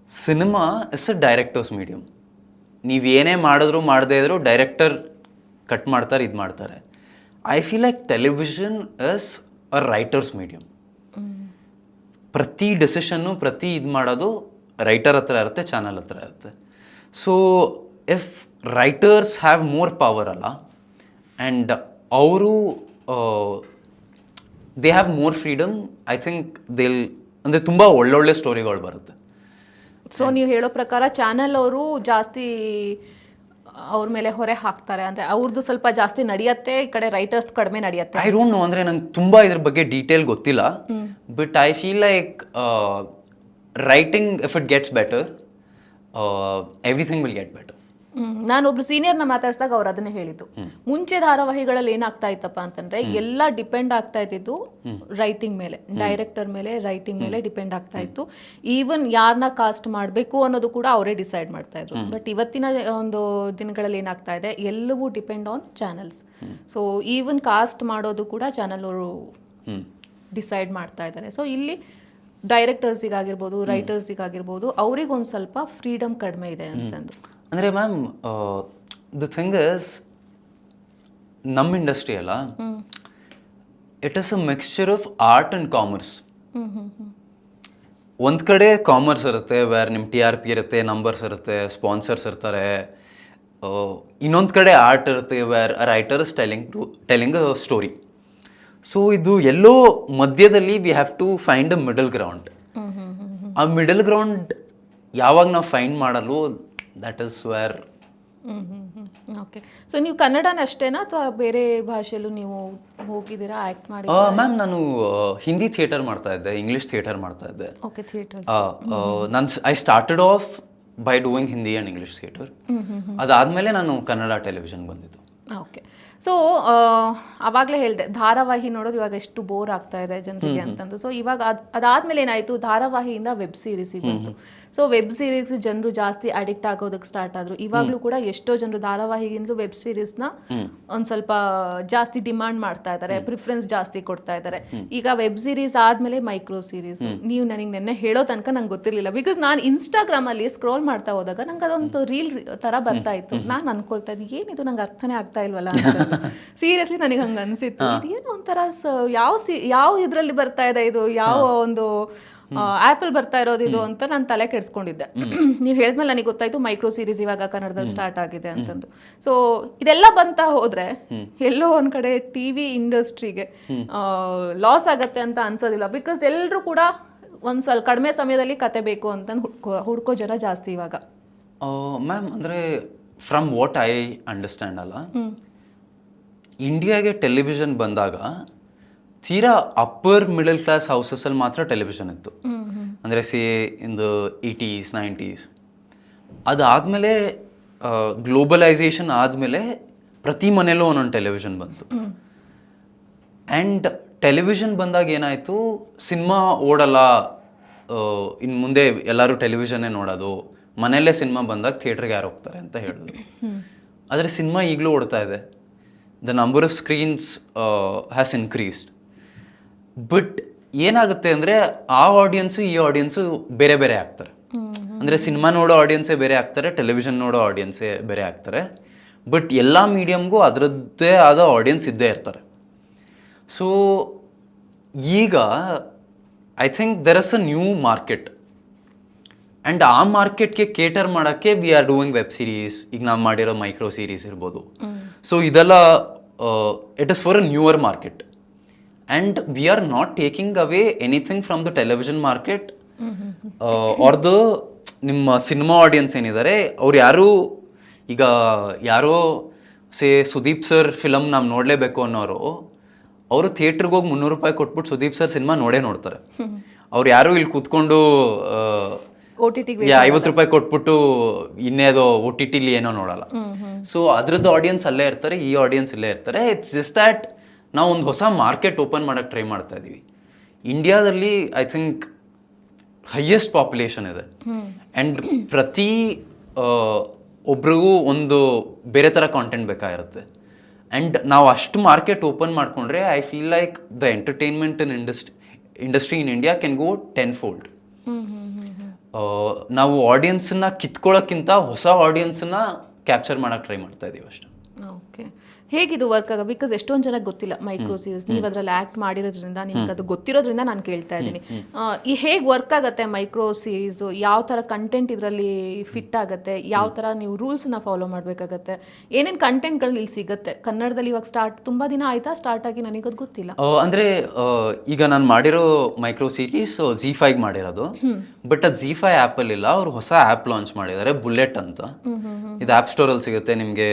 Cinema is a directors medium. ನೀವು ಏನೇ ಮಾಡಿದ್ರು ಮಾಡದೇ ಇದ್ರು ಡೈರೆಕ್ಟರ್ ಕಟ್ ಮಾಡ್ತಾರೆ, ಇದು ಮಾಡ್ತಾರೆ. I feel like television is a writers medium. ಪ್ರತಿ ಡೆಸಿಷನ್ನು, ಪ್ರತಿ ಇದು ಮಾಡೋದು ರೈಟರ್ ಹತ್ರ ಇರುತ್ತೆ, ಚಾನಲ್ ಹತ್ರ ಇರುತ್ತೆ. So if writers have more power ಅಲ್ಲ, ಆ್ಯಂಡ್ ಅವರು they have more freedom, I think they'll ಅಂದರೆ ತುಂಬ ಒಳ್ಳೊಳ್ಳೆ ಸ್ಟೋರಿಗಳು ಬರುತ್ತೆ. ಸೊ ನೀವು ಹೇಳೋ ಪ್ರಕಾರ ಚಾನಲ್ ಅವರು ಜಾಸ್ತಿ ಅವ್ರ ಮೇಲೆ ಹೊರೆ ಹಾಕ್ತಾರೆ ಅಂದ್ರೆ ಅವ್ರದ್ದು ಸ್ವಲ್ಪ ಜಾಸ್ತಿ ನಡೆಯತ್ತೆ, ಈ ಕಡೆ ರೈಟರ್ಸ್ ಕಡಿಮೆ ನಡೆಯತ್ತೆ? ಐ ಡೋಂಟ್ ನೋ, ಅಂದರೆ ನಂಗೆ ತುಂಬ ಇದ್ರ ಬಗ್ಗೆ ಡೀಟೇಲ್ ಗೊತ್ತಿಲ್ಲ. But I feel like writing if it gets better, everything will get better. ನಾನೊಬ್ರು ಸೀನಿಯರ್ನ ಮಾತಾಡಿಸಿದಾಗ ಅವ್ರು ಅದನ್ನೇ ಹೇಳಿದ್ದು. ಮುಂಚೆ ಧಾರಾವಾಹಿಗಳಲ್ಲಿ ಏನಾಗ್ತಾ ಇತ್ತಪ್ಪ ಅಂತಂದ್ರೆ ಎಲ್ಲ ಡಿಪೆಂಡ್ ಆಗ್ತಾ ಇದ್ದಿದ್ದು ರೈಟಿಂಗ್ ಮೇಲೆ, ಡೈರೆಕ್ಟರ್ ಮೇಲೆ, ರೈಟಿಂಗ್ ಮೇಲೆ ಡಿಪೆಂಡ್ ಆಗ್ತಾ ಇತ್ತು. ಈವನ್ ಯಾರನ್ನ ಕಾಸ್ಟ್ ಮಾಡಬೇಕು ಅನ್ನೋದು ಕೂಡ ಅವರೇ ಡಿಸೈಡ್ ಮಾಡ್ತಾ ಇದ್ರು. ಬಟ್ ಇವತ್ತಿನ ಒಂದು ದಿನಗಳಲ್ಲಿ ಏನಾಗ್ತಾ ಇದೆ, ಎಲ್ಲವೂ depend on channels. So even cost ಮಾಡೋದು ಕೂಡ ಚಾನಲ್ ಅವರು ಡಿಸೈಡ್ ಮಾಡ್ತಾ ಇದ್ದಾರೆ. ಸೊ ಇಲ್ಲಿ ಡೈರೆಕ್ಟರ್ಸಿಗಾಗಿರ್ಬೋದು, ರೈಟರ್ಸಿಗಾಗಿರ್ಬೋದು, ಅವ್ರಿಗೊಂದು ಸ್ವಲ್ಪ ಫ್ರೀಡಮ್ ಕಡಿಮೆ ಇದೆ ಅಂತಂದು. ಅಂದರೆ ಮ್ಯಾಮ್, ದ ಥಿಂಗ್ ಇಸ್, ನಮ್ಮ ಇಂಡಸ್ಟ್ರಿ ಅಲ್ಲ, it is a mixture of art and commerce. ಒಂದು ಕಡೆ ಕಾಮರ್ಸ್ ಇರುತ್ತೆ, ವೇರ್ ನಿಮ್ಮ TRP ಇರುತ್ತೆ, ನಂಬರ್ಸ್ ಇರುತ್ತೆ, ಸ್ಪಾನ್ಸರ್ಸ್ ಇರ್ತಾರೆ. ಇನ್ನೊಂದು ಕಡೆ ಆರ್ಟ್ ಇರುತ್ತೆ, where a writer is telling a story. So ಇದು ಎಲ್ಲೋ ಮಧ್ಯದಲ್ಲಿ we have to find a middle ground. ಆ ಮಿಡಲ್ ಗ್ರೌಂಡ್ ಯಾವಾಗ ನಾವು ಫೈಂಡ್ ಮಾಡಲು, that is where. Okay. So ನೀವು ಕನ್ನಡನ ಅಷ್ಟೇನಾ ಅಥವಾ ಬೇರೆ ಭಾಷೆಯಲ್ಲೂ ನೀವು ಹೋಗಿದ್ದೀರಾ, ಆ್ಯಕ್ಟ್ ಮಾಡಿ? ಮ್ಯಾಮ್, ನಾನು ಹಿಂದಿ ಥಿಯೇಟರ್ ಮಾಡ್ತಾ ಇದ್ದೆ, ಇಂಗ್ಲೀಷ್ ಥಿಯೇಟರ್ ಮಾಡ್ತಾ ಇದ್ದೆ. Okay, theatre. I started of by doing Hindi and English theatre. ಅದಾದಮೇಲೆ ನಾನು ಕನ್ನಡ ಟೆಲಿವಿಷನ್ ಬಂದಿದ್ದು. ಓಕೆ. ಸೊ ಆವಾಗಲೇ ಹೇಳಿದೆ, ಧಾರಾವಾಹಿ ನೋಡೋದು ಇವಾಗ ಎಷ್ಟು ಬೋರ್ ಆಗ್ತಾ ಇದೆ ಜನರಿಗೆ ಅಂತಂದು. ಸೊ ಇವಾಗ ಅದಾದ್ಮೇಲೆ ಏನಾಯಿತು, ಧಾರಾವಾಹಿಯಿಂದ ವೆಬ್ ಸೀರೀಸಿಗೆ ಬಂತು. ಸೊ ವೆಬ್ ಸೀರೀಸ್ ಜನರು ಜಾಸ್ತಿ ಅಡಿಕ್ಟ್ ಆಗೋದಕ್ಕೆ ಸ್ಟಾರ್ಟ್ ಆದ್ರು. ಇವಾಗಲೂ ಕೂಡ ಎಷ್ಟೋ ಜನರು ಧಾರಾವಾಹಿಗಿಂತಲೂ ವೆಬ್ ಸೀರೀಸ್ನ ಒಂದು ಸ್ವಲ್ಪ ಜಾಸ್ತಿ ಡಿಮಾಂಡ್ ಮಾಡ್ತಾ ಇದ್ದಾರೆ, ಪ್ರಿಫರೆನ್ಸ್ ಜಾಸ್ತಿ ಕೊಡ್ತಾ ಇದ್ದಾರೆ. ಈಗ ವೆಬ್ ಸೀರೀಸ್ ಆದಮೇಲೆ ಮೈಕ್ರೋ ಸೀರೀಸ್. ನೀವು ನನಗೆ ನೆನ್ನೆ ಹೇಳೋ ತನಕ ನಂಗೆ ಗೊತ್ತಿರಲಿಲ್ಲ. ಬಿಕಾಸ್ ನಾನು ಇನ್ಸ್ಟಾಗ್ರಾಮಲ್ಲಿ ಸ್ಕ್ರೋಲ್ ಮಾಡ್ತಾ ಹೋದಾಗ ನಂಗೆ ಅದೊಂದು ರೀಲ್ ಥರ ಬರ್ತಾ ಇತ್ತು. ನಾನು ಅನ್ಕೊಳ್ತಾ ಇದ್ದೆ, ಏನಿದು ನಂಗೆ ಅರ್ಥನೇ ಆಗ್ತಾ ಇಲ್ವಲ್ಲ ಅಂತ. ಸೀರಿಯಸ್ಲಿ ನನಗೆ ಹಂಗೆ ಅನಿಸಿತ್ತು, ಇದೇನೋ ಒಂಥರ ಯಾವ ಇದರಲ್ಲಿ ಬರ್ತಾ ಇದೆ ಇದು, ಯಾವ ಒಂದು ಆ್ಯಪಲ್ ಬರ್ತಾ ಇರೋದು ಇದು ಅಂತ ನಾನು ತಲೆ ಕೆಡಿಸ್ಕೊಂಡಿದ್ದೆ. ನೀವು ಹೇಳಿದ್ಮೇಲೆ ನನಗೆ ಗೊತ್ತಾಯ್ತು ಮೈಕ್ರೋ ಸೀರೀಸ್ ಇವಾಗ ಕನ್ನಡದಲ್ಲಿ ಸ್ಟಾರ್ಟ್ ಆಗಿದೆ ಅಂತಂದು. ಸೊ ಇದೆಲ್ಲ ಬಂತ ಹೋದ್ರೆ ಎಲ್ಲೋ ಒಂದ್ ಕಡೆ ಟಿವಿ ಇಂಡಸ್ಟ್ರಿಗೆ ಲಾಸ್ ಆಗತ್ತೆ ಅಂತ ಅನ್ಸೋದಿಲ್ಲ. ಬಿಕಾಸ್ ಎಲ್ಲರೂ ಕೂಡ ಒಂದ್ ಸ್ವಲ್ಪ ಕಡಿಮೆ ಸಮಯದಲ್ಲಿ ಕತೆ ಬೇಕು ಅಂತ ಹುಡ್ಕೋ ಜನ ಜಾಸ್ತಿ ಇವಾಗ. ಮ್ಯಾಮ್, ಅಂದರೆ ಫ್ರಮ್ ವಾಟ್ ಐ ಅಂಡರ್ಸ್ಟ್ಯಾಂಡ್ ಅಲ್ಲ, ಇಂಡಿಯಾಗೆ ಟೆಲಿವಿಷನ್ ಬಂದಾಗ ತೀರಾ ಅಪ್ಪರ್ ಮಿಡಲ್ ಕ್ಲಾಸ್ ಹೌಸಸಲ್ಲಿ ಮಾತ್ರ ಟೆಲಿವಿಷನ್ ಇತ್ತು. ಅಂದರೆ ಇನ್ ದ 80s 90s. ಅದಾದಮೇಲೆ ಗ್ಲೋಬಲೈಸೇಷನ್ ಆದಮೇಲೆ ಪ್ರತಿ ಮನೇಲೂ ಒಂದೊಂದು ಟೆಲಿವಿಷನ್ ಬಂತು. ಆ್ಯಂಡ್ ಟೆಲಿವಿಷನ್ ಬಂದಾಗ ಏನಾಯಿತು, ಸಿನಿಮಾ ಓಡಲ್ಲ, ಇನ್ನು ಮುಂದೆ ಎಲ್ಲರೂ ಟೆಲಿವಿಷನ್ನೇ ನೋಡೋದು, ಮನೆಯಲ್ಲೇ ಸಿನಿಮಾ ಬಂದಾಗ ಥಿಯೇಟ್ರಿಗೆ ಯಾರು ಹೋಗ್ತಾರೆ ಅಂತ ಹೇಳಿದ್ರು. ಆದರೆ ಸಿನಿಮಾ ಈಗಲೂ ಓಡ್ತಾ ಇದೆ. The number of screens has increased. But ಏನಾಗುತ್ತೆ ಅಂದರೆ ಆ ಆಡಿಯನ್ಸು ಈ ಆಡಿಯನ್ಸು ಬೇರೆ ಬೇರೆ ಆಗ್ತಾರೆ. ಅಂದರೆ ಸಿನಿಮಾ ನೋಡೋ ಆಡಿಯನ್ಸೇ ಬೇರೆ ಆಗ್ತಾರೆ, ಟೆಲಿವಿಷನ್ ನೋಡೋ ಆಡಿಯನ್ಸೇ ಬೇರೆ ಆಗ್ತಾರೆ. ಬಟ್ ಎಲ್ಲ ಮೀಡಿಯಮ್ಗೂ ಅದರದ್ದೇ ಆದ ಆಡಿಯನ್ಸ್ ಇದ್ದೇ ಇರ್ತಾರೆ. ಸೊ ಈಗ I think there is a new market. And ಆ ಮಾರ್ಕೆಟ್ಗೆ ಕೇಟರ್ ಮಾಡೋಕ್ಕೆ we are doing web series. ಈಗ ನಾವು ಮಾಡಿರೋ ಮೈಕ್ರೋ ಸೀರೀಸ್ ಇರ್ಬೋದು. ಸೊ ಇದೆಲ್ಲ it is for a newer market. And we R not taking away anything from the television market are the ನಿಮ್ಮ cinema audience ಏನಿದ್ದಾರೆ ಅವ್ರು ಯಾರು ಈಗ ಯಾರೋ ಸುದೀಪ್ ಸರ್ ಫಿಲಮ್ ನಾವು ನೋಡಲೇಬೇಕು ಅನ್ನೋರು, ಅವರು ಥಿಯೇಟ್ರಿಗೆ ಹೋಗಿ 300 ರೂಪಾಯಿ ಕೊಟ್ಬಿಟ್ಟು ಸುದೀಪ್ ಸರ್ ಸಿನಿಮಾ ನೋಡ್ತಾರೆ. ಅವ್ರು ಯಾರು ಇಲ್ಲಿ ಕೂತ್ಕೊಂಡು OTT 50 ರೂಪಾಯಿ ಕೊಟ್ಬಿಟ್ಟು ಇನ್ನೇದೋ OTT ಏನೋ ನೋಡಲ್ಲ. ಸೊ ಅದ್ರದ್ದು ಆಡಿಯನ್ಸ್ ಅಲ್ಲೇ ಇರ್ತಾರೆ, ಈ ಆಡಿಯನ್ಸ್ ಇಲ್ಲೇ ಇರ್ತಾರೆ. ಇಟ್ಸ್ ಜಸ್ಟ್ ದ್ಯಾಟ್ ನಾವು ಒಂದು ಹೊಸ ಮಾರ್ಕೆಟ್ ಓಪನ್ ಮಾಡೋಕ್ಕೆ ಟ್ರೈ ಮಾಡ್ತಾ ಇದ್ದೀವಿ. ಇಂಡಿಯಾದಲ್ಲಿ ಐ ಥಿಂಕ್ ಹೈಯೆಸ್ಟ್ ಪಾಪ್ಯುಲೇಷನ್ ಇದೆ. ಆ್ಯಂಡ್ ಪ್ರತಿ ಒಬ್ರಿಗೂ ಒಂದು ಬೇರೆ ಥರ ಕಾಂಟೆಂಟ್ ಬೇಕಾಗಿರುತ್ತೆ. ಆ್ಯಂಡ್ ನಾವು ಅಷ್ಟು ಮಾರ್ಕೆಟ್ ಓಪನ್ ಮಾಡಿಕೊಂಡ್ರೆ I feel like the entertainment in industry in India can go 10-fold. ನಾವು ಆಡಿಯನ್ಸನ್ನ ಕಿತ್ಕೊಳ್ಳೋಕ್ಕಿಂತ ಹೊಸ ಆಡಿಯನ್ಸನ್ನ ಕ್ಯಾಪ್ಚರ್ ಮಾಡೋಕ್ಕೆ ಟ್ರೈ ಮಾಡ್ತಾ ಇದ್ದೀವಿ ಅಷ್ಟೇ. ಓಕೆ. ಹೇಗಿದು ವರ್ಕ್ ಆಗ ಬಿಕಾಸ್ ಎಷ್ಟೊಂದು ಜನಕ್ಕೆ ಗೊತ್ತಿಲ್ಲ ಮೈಕ್ರೋ ಸೀರೀಸ್ ನೀವು ಅದ್ರಲ್ಲಿ ಆಕ್ಟ್ ಮಾಡಿರೋದ್ರಿಂದ ನಿಮ್ಗೆ ಅದು ಗೊತ್ತಿರೋದ್ರಿಂದ ನಾನು ಕೇಳ್ತಾ ಇದ್ದೀನಿ. ಈ ಹೇಗೆ ವರ್ಕ್ ಆಗುತ್ತೆ ಮೈಕ್ರೋ ಸೀರೀಸ್, ಯಾವ ಥರ ಕಂಟೆಂಟ್ ಇದರಲ್ಲಿ ಫಿಟ್ ಆಗುತ್ತೆ, ಯಾವ ಥರ ನೀವು ರೂಲ್ಸ್ನ ಫಾಲೋ ಮಾಡಬೇಕಾಗತ್ತೆ, ಏನೇನು ಕಂಟೆಂಟ್ಗಳು ಇಲ್ಲಿ ಸಿಗುತ್ತೆ ಕನ್ನಡದಲ್ಲಿ ಇವಾಗ ತುಂಬ ದಿನ ಆಯ್ತಾ ಸ್ಟಾರ್ಟ್ ಆಗಿ, ನನಗದು ಗೊತ್ತಿಲ್ಲ. ಅಂದರೆ ಈಗ ನಾನು ಮಾಡಿರೋ ಮೈಕ್ರೋ ಸೀರೀಸ್ ZEE5 ಮಾಡಿರೋದು, ಬಟ್ ಅದು ZEE5 ಆ್ಯಪಲ್ಲಿ ಇಲ್ಲ, ಅವ್ರು ಹೊಸ ಆ್ಯಪ್ ಲಾಂಚ್ ಮಾಡಿದ್ದಾರೆ ಬುಲೆಟ್ ಅಂತ. ಇದು ಆ್ಯಪ್ ಸ್ಟೋರಲ್ಲಿ ಸಿಗುತ್ತೆ, ನಿಮಗೆ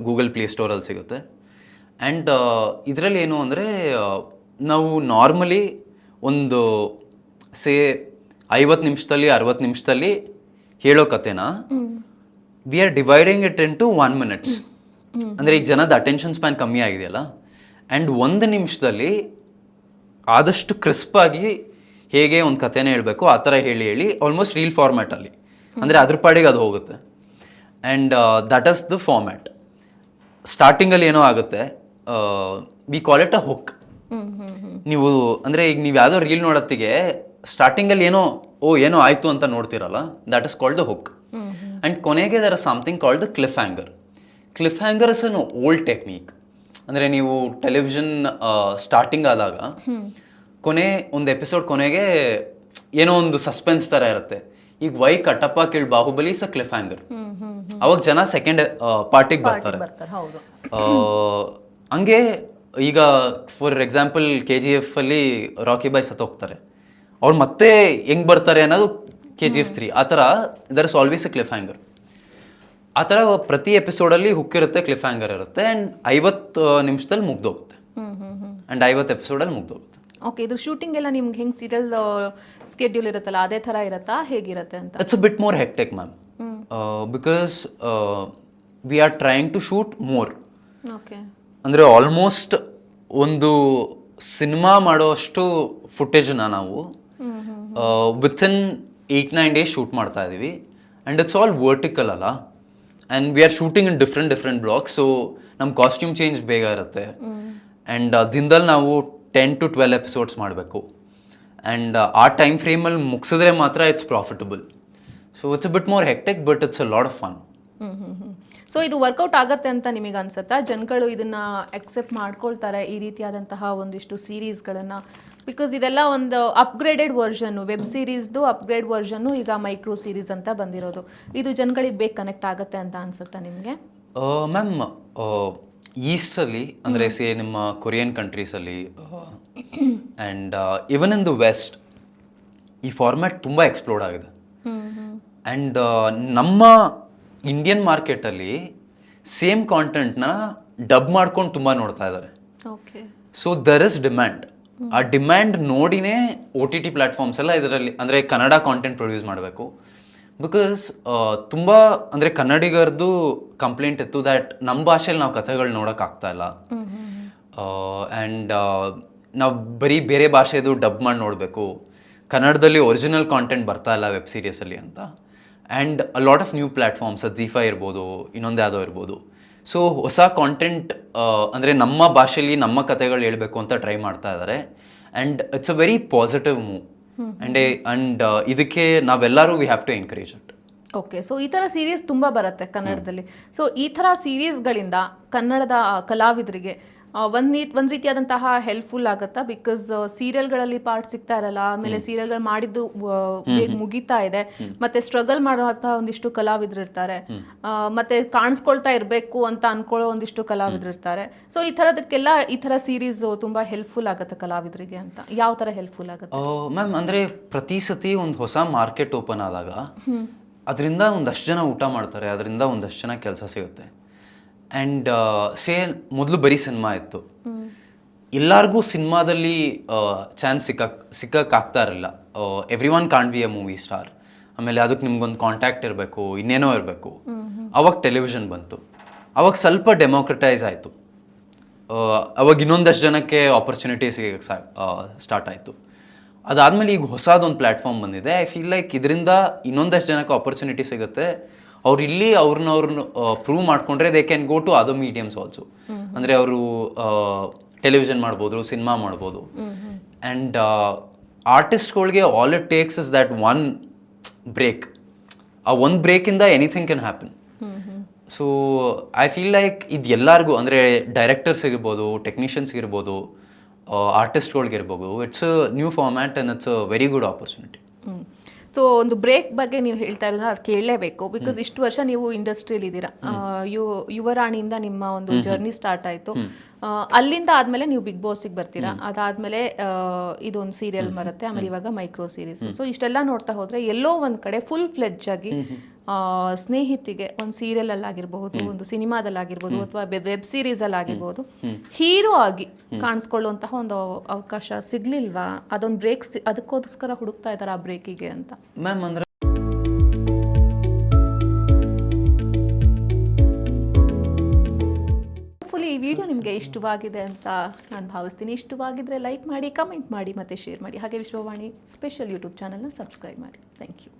ಗೂಗಲ್ ಪ್ಲೇ ಸ್ಟೋರಲ್ಲಿ ಸಿಗುತ್ತೆ. ಆ್ಯಂಡ್ ಇದರಲ್ಲಿ ಏನು ಅಂದರೆ ನಾವು ನಾರ್ಮಲಿ ಒಂದು 50 ನಿಮಿಷದಲ್ಲಿ 60 ನಿಮಿಷದಲ್ಲಿ ಹೇಳೋ ಕಥೆನ we are dividing it into 1 minute. ಅಂದರೆ ಈಗ ಜನದ ಅಟೆನ್ಷನ್ ಸ್ಪ್ಯಾನ್ ಕಮ್ಮಿ ಆಗಿದೆಯಲ್ಲ, ಆ್ಯಂಡ್ 1 ನಿಮಿಷದಲ್ಲಿ ಆದಷ್ಟು ಕ್ರಿಸ್ಪಾಗಿ ಹೇಗೆ ಒಂದು ಕಥೆನ ಹೇಳಬೇಕು ಆ ಥರ ಹೇಳಿ ಆಲ್ಮೋಸ್ಟ್ ರೀಲ್ ಫಾರ್ಮ್ಯಾಟಲ್ಲಿ, ಅಂದರೆ ಅದ್ರ ಪಾಡಿಗೆ ಅದು ಹೋಗುತ್ತೆ. And that is the format. ಸ್ಟಾರ್ಟಿಂಗಲ್ಲಿ ಏನೋ ಆಗುತ್ತೆ, we call it a hook. ನೀವು ಅಂದರೆ ಈಗ ನೀವು ಯಾವುದೋ ರೀಲ್ ನೋಡೋತ್ತಿಗೆ ಸ್ಟಾರ್ಟಿಂಗಲ್ಲಿ ಏನೋ ಆಯಿತು ಅಂತ ನೋಡ್ತಿರಲ್ಲ, that is called the hook. And ಕೊನೆಗೆ there are something called the cliffhanger. Cliffhanger is an old technique. ಅಂದರೆ ನೀವು ಟೆಲಿವಿಷನ್ ಸ್ಟಾರ್ಟಿಂಗ್ ಆದಾಗ ಒಂದು ಎಪಿಸೋಡ್ ಕೊನೆಗೆ ಏನೋ ಒಂದು ಸಸ್ಪೆನ್ಸ್ ಥರ ಇರುತ್ತೆ. ಈಗ ವೈ ಕಟ್ಟಪ್ಪ ಕೇಳಿ ಬಾಹುಬಲಿ ಸ ಕ್ಲಿಫ್ ಹ್ಯಾಂಗರ್, ಅವಾಗ ಜನ ಸೆಕೆಂಡ್ ಪಾರ್ಟಿಗೆ ಬರ್ತಾರೆ. ಹಂಗೆ ಈಗ ಫಾರ್ ಎಕ್ಸಾಂಪಲ್ KGF ಅಲ್ಲಿ ರಾಕಿ ಬಾಯ್ ಸತ್ತೋಗ್ತಾರೆ, ಅವ್ರು ಮತ್ತೆ ಹೆಂಗ್ ಬರ್ತಾರೆ ಅನ್ನೋದು KGF 3. ಆ ಥರ there is always a cliffhanger. ಆ ಥರ ಪ್ರತಿ ಎಪಿಸೋಡಲ್ಲಿ ಹುಕ್ ಇರುತ್ತೆ, ಕ್ಲಿಫ್ ಹ್ಯಾಂಗರ್ ಇರುತ್ತೆ, ಆ್ಯಂಡ್ 50 ನಿಮಿಷದಲ್ಲಿ ಮುಗ್ದೋಗುತ್ತೆ, ಆ್ಯಂಡ್ 50 ಎಪಿಸೋಡಲ್ಲಿ ಮುಗ್ದೋಗುತ್ತೆ. ಓಕೆ, ಇದು ಶೂಟಿಂಗ್ ಎಲ್ಲ ನಿಮ್ಗೆ ಹೆಂಗೆ ಸೀರಿಯಲ್ ಸ್ಕೆಡ್ಯೂಲ್ ಇರುತ್ತಲ್ಲ ಅದೇ ಥರ ಇರುತ್ತಾ, ಹೇಗಿರುತ್ತೆ ಅಂತ? It's a bit more hectic ma'am, because we are trying to shoot more. Okay, ಅಂದರೆ ಆಲ್ಮೋಸ್ಟ್ ಒಂದು ಸಿನಿಮಾ ಮಾಡೋಷ್ಟು ಫುಟೇಜನ್ನ ನಾವು ವಿತಿನ್ 8-9 ಡೇಸ್ ಶೂಟ್ ಮಾಡ್ತಾ ಇದ್ದೀವಿ. ಆ್ಯಂಡ್ ಇಟ್ಸ್ ಆಲ್ ವರ್ಟಿಕಲ್ ಅಲ್ಲ, and we are shooting in different blocks, so ನಮ್ಮ costume change ಬೇಗ ಇರುತ್ತೆ. ಆ್ಯಂಡ್ ದಿನದಲ್ಲಿ ನಾವು 10 to 12 ಎಪಿಸೋಡ್ಸ್ ಮಾಡಬೇಕು. ಆ್ಯಂಡ್ ಆ ಟೈಮ್ ಫ್ರೇಮಲ್ಲಿ ಮುಗಿಸಿದ್ರೆ ಮಾತ್ರ it's profitable. So it's a bit more hectic, but it's a lot of fun. So ಇದು ವರ್ಕೌಟ್ ಆಗುತ್ತೆ ಅಂತ ನಿಮಗೆ ಅನ್ಸುತ್ತಾ? ಜನಗಳು ಇದನ್ನ ಅಕ್ಸೆಪ್ಟ್ ಮಾಡ್ಕೊಳ್ತಾರೆ ಈ ರೀತಿಯಾದಂತಹ ಒಂದಿಷ್ಟು ಸೀರೀಸ್ಗಳನ್ನು? ಬಿಕಾಸ್ ಇದೆಲ್ಲ ಒಂದು ಅಪ್ಗ್ರೇಡೆಡ್ ವರ್ಷನ್ನು, ವೆಬ್ ಸೀರೀಸ್ದು ಅಪ್ಗ್ರೇಡ್ ವರ್ಷನ್ನು ಈಗ ಮೈಕ್ರೋ ಸೀರೀಸ್ ಅಂತ ಬಂದಿರೋದು. ಇದು ಜನಗಳಿಗೆ ಬೇಗ ಕನೆಕ್ಟ್ ಆಗುತ್ತೆ ಅಂತ ಅನ್ಸುತ್ತಾ ನಿಮಗೆ? ಮ್ಯಾಮ್, ಈಸ್ಟಲ್ಲಿ ಅಂದರೆ ನಿಮ್ಮ ಕೊರಿಯನ್ ಕಂಟ್ರೀಸಲ್ಲಿ and even in the west ಈ ಫಾರ್ಮ್ಯಾಟ್ ತುಂಬ ಎಕ್ಸ್ಪ್ಲೋರ್ಡ್ ಆಗಿದೆ. ಆ್ಯಂಡ್ ನಮ್ಮ ಇಂಡಿಯನ್ ಮಾರ್ಕೆಟಲ್ಲಿ ಸೇಮ್ ಕಾಂಟೆಂಟ್ನ ಡಬ್ ಮಾಡ್ಕೊಂಡು ತುಂಬ ನೋಡ್ತಾ ಇದ್ದಾರೆ. Okay, so there is demand. ಆ ಡಿಮ್ಯಾಂಡ್ ನೋಡಿನೇ OTT ಪ್ಲ್ಯಾಟ್ಫಾರ್ಮ್ಸ್ ಎಲ್ಲ ಇದರಲ್ಲಿ ಅಂದರೆ ಕನ್ನಡ ಕಾಂಟೆಂಟ್ ಪ್ರೊಡ್ಯೂಸ್ ಮಾಡಬೇಕು. ಬಿಕಾಸ್ ತುಂಬ ಅಂದರೆ ಕನ್ನಡಿಗರದು ಕಂಪ್ಲೇಂಟ್ ಇತ್ತು ದ್ಯಾಟ್ ನಮ್ಮ ಭಾಷೆಯಲ್ಲಿ ನಾವು ಕಥೆಗಳು ನೋಡೋಕ್ಕಾಗ್ತಾ ಇಲ್ಲ, ಆ್ಯಂಡ್ ನಾವು ಬರೀ ಬೇರೆ ಭಾಷೆದು ಡಬ್ ಮಾಡಿ ನೋಡಬೇಕು, ಕನ್ನಡದಲ್ಲಿ ಒರಿಜಿನಲ್ ಕಾಂಟೆಂಟ್ ಬರ್ತಾ ಇಲ್ಲ ವೆಬ್ ಸೀರೀಸಲ್ಲಿ ಅಂತ. And a lot of new platforms, ZEE5 ಇರ್ಬೋದು, ಇನ್ನೊಂದು ಯಾವುದೋ ಇರ್ಬೋದು. ಸೊ ಹೊಸ ಕಾಂಟೆಂಟ್ ಅಂದರೆ ನಮ್ಮ ಭಾಷೆಯಲ್ಲಿ ನಮ್ಮ ಕಥೆಗಳು ಹೇಳಬೇಕು ಅಂತ ಟ್ರೈ ಮಾಡ್ತಾ ಇದ್ದಾರೆ. And it's a very positive move. And ಇದಕ್ಕೆ ನಾವೆಲ್ಲರೂ we have to encourage it. Okay, so ಈ ಥರ ಸೀರೀಸ್ ತುಂಬ ಬರುತ್ತೆ ಕನ್ನಡದಲ್ಲಿ. ಸೊ ಈ ಥರ ಸೀರೀಸ್ಗಳಿಂದ ಕನ್ನಡದ ಕಲಾವಿದರಿಗೆ ಒಂದು ರೀತಿಯಾದಂತಹ ಹೆಲ್ಪ್ಫುಲ್ ಆಗುತ್ತಾ? ಬಿಕಾಸ್ ಸೀರಿಯಲ್ಗಳಲ್ಲಿ ಪಾರ್ಟ್ ಸಿಗ್ತಾ ಇರಲ್ಲ, ಆಮೇಲೆ ಸೀರಿಯಲ್ಗಳು ಮಾಡಿದ್ದು ಬೇಗ ಮುಗಿತಾ ಇದೆ, ಮತ್ತೆ ಸ್ಟ್ರಗಲ್ ಮಾಡುವಂತಹ ಒಂದಿಷ್ಟು ಕಲಾವಿದರು ಇರ್ತಾರೆ, ಮತ್ತೆ ಕಾಣಿಸ್ಕೊಳ್ತಾ ಇರಬೇಕು ಅಂತ ಅನ್ಕೊಳ್ಳೋ ಒಂದಿಷ್ಟು ಕಲಾವಿದರು ಇರ್ತಾರೆ. ಸೊ ಈ ಥರದಕ್ಕೆಲ್ಲ ಈ ಥರ ಸೀರೀಸ್ ತುಂಬಾ ಹೆಲ್ಪ್ಫುಲ್ ಆಗುತ್ತೆ ಕಲಾವಿದರಿಗೆ ಅಂತ. ಯಾವ ಥರ ಹೆಲ್ಪ್ಫುಲ್ ಆಗುತ್ತೆ ಮ್ಯಾಮ್? ಅಂದರೆ ಪ್ರತಿ ಸತಿ ಒಂದು ಹೊಸ ಮಾರ್ಕೆಟ್ ಓಪನ್ ಆದಾಗ ಅದರಿಂದ ಒಂದಷ್ಟು ಜನ ಊಟ ಮಾಡ್ತಾರೆ, ಅದರಿಂದ ಒಂದಷ್ಟು ಜನ ಕೆಲಸ ಸಿಗುತ್ತೆ. ಆ್ಯಂಡ್ ಮೊದಲು ಬರೀ ಸಿನಿಮಾ ಇತ್ತು, ಎಲ್ಲರಿಗೂ ಸಿನಿಮಾದಲ್ಲಿ ಚಾನ್ಸ್ ಸಿಕ್ಕಕ್ಕಾಗ್ತಾ ಇರಲಿಲ್ಲ. Every one can't be A movie star. ಆಮೇಲೆ ಅದಕ್ಕೆ ನಿಮ್ಗೊಂದು ಕಾಂಟ್ಯಾಕ್ಟ್ ಇರಬೇಕು, ಇನ್ನೇನೋ ಇರಬೇಕು. ಅವಾಗ ಟೆಲಿವಿಷನ್ ಬಂತು, ಅವಾಗ ಸ್ವಲ್ಪ ಡೆಮೋಕ್ರಟೈಸ್ ಆಯಿತು, ಅವಾಗ ಇನ್ನೊಂದಷ್ಟು ಜನಕ್ಕೆ ಆಪರ್ಚುನಿಟಿ ಸಿಗಕ್ಕೆ ಸ್ಟಾರ್ಟ್ ಆಯಿತು. ಅದಾದಮೇಲೆ ಈಗ ಹೊಸದೊಂದು ಪ್ಲ್ಯಾಟ್ಫಾರ್ಮ್ ಬಂದಿದೆ. ಐ ಫೀಲ್ ಲೈಕ್ ಇದರಿಂದ ಇನ್ನೊಂದಷ್ಟು ಜನಕ್ಕೆ ಆಪರ್ಚುನಿಟಿ ಸಿಗುತ್ತೆ. ಅವ್ರು ಇಲ್ಲಿ ಅವ್ರನ್ನ ಪ್ರೂವ್ ಮಾಡ್ಕೊಂಡ್ರೆ they can go to other mediums also. ಅಂದರೆ ಅವರು ಟೆಲಿವಿಷನ್ ಮಾಡ್ಬೋದು, ಸಿನಿಮಾ ಮಾಡ್ಬೋದು. ಆ್ಯಂಡ್ ಆರ್ಟಿಸ್ಟ್ಗಳಿಗೆ all it takes is that one break. ಆ ಒಂದು ಬ್ರೇಕಿಂದ anything can happen. So I feel like ಇದು ಎಲ್ಲರಿಗೂ ಅಂದರೆ ಡೈರೆಕ್ಟರ್ಸ್ ಇರ್ಬೋದು, ಟೆಕ್ನಿಷಿಯನ್ಸ್ ಇರ್ಬೋದು, ಆರ್ಟಿಸ್ಟ್ಗಳ್ಗಿರ್ಬೋದು, it's a new format and it's a very good opportunity. So ಒಂದು ಬ್ರೇಕ್ ಬಗ್ಗೆ ನೀವು ಹೇಳ್ತಾ ಇರೋದು ಅದು ಕೇಳಲೇಬೇಕು. ಬಿಕಾಸ್ ಇಷ್ಟು ವರ್ಷ ನೀವು ಇಂಡಸ್ಟ್ರಿಯಲ್ಲಿ ಇದ್ದೀರಾ. ಯುವರಾಣಿಯಿಂದ ನಿಮ್ಮ ಒಂದು ಜರ್ನಿ ಸ್ಟಾರ್ಟ್ ಆಯಿತು. ಅಲ್ಲಿಂದ ಆದಮೇಲೆ ನೀವು ಬಿಗ್ ಬಾಸಿಗೆ ಬರ್ತೀರಾ. ಅದಾದಮೇಲೆ ಇದೊಂದು ಸೀರಿಯಲ್ ಬರುತ್ತೆ, ಆಮೇಲೆ ಇವಾಗ ಮೈಕ್ರೋ ಸೀರೀಸ್. ಸೊ ಇಷ್ಟೆಲ್ಲ ನೋಡ್ತಾ ಹೋದರೆ ಎಲ್ಲೋ ಒಂದು ಕಡೆ ಫುಲ್ ಫ್ಲೆಡ್ಜ್ ಆಗಿ ಸ್ನೇಹಿತಿಗೆ ಒಂದು ಸೀರಿಯಲ್ ಅಲ್ಲಾಗಿರ್ಬಹುದು, ಒಂದು ಸಿನಿಮಾದಲ್ಲಾಗಿರ್ಬೋದು, ಅಥವಾ ವೆಬ್ ಸೀರೀಸ್ ಅಲ್ಲಾಗಿರ್ಬೋದು, ಹೀರೋ ಆಗಿ ಕಾಣಿಸ್ಕೊಳ್ಳುವಂತಹ ಒಂದು ಅವಕಾಶ ಸಿಗ್ಲಿಲ್ವಾ? ಅದೊಂದು ಬ್ರೇಕ್ ಅದಕ್ಕೋಸ್ಕರ ಹುಡುಕ್ತಾ ಇದ್ದಾರೆ ಆ ಬ್ರೇಕಿಗೆ ಅಂತ. ಮ್ಯಾಮ್ ಅಂದರೆ ಈ ವಿಡಿಯೋ ನಿಮಗೆ ಇಷ್ಟವಾಗಿದೆ ಅಂತ ನಾನು ಭಾವಿಸ್ತೀನಿ. ಇಷ್ಟವಾಗಿದ್ರೆ ಲೈಕ್ ಮಾಡಿ, ಕಮೆಂಟ್ ಮಾಡಿ, ಮತ್ತು ಶೇರ್ ಮಾಡಿ. ಹಾಗೆ ವಿಶ್ವವಾಣಿ ಸ್ಪೆಷಲ್ ಯೂಟ್ಯೂಬ್ ಚಾನಲ್ನ ಸಬ್ಸ್ಕ್ರೈಬ್ ಮಾಡಿ. Thank you.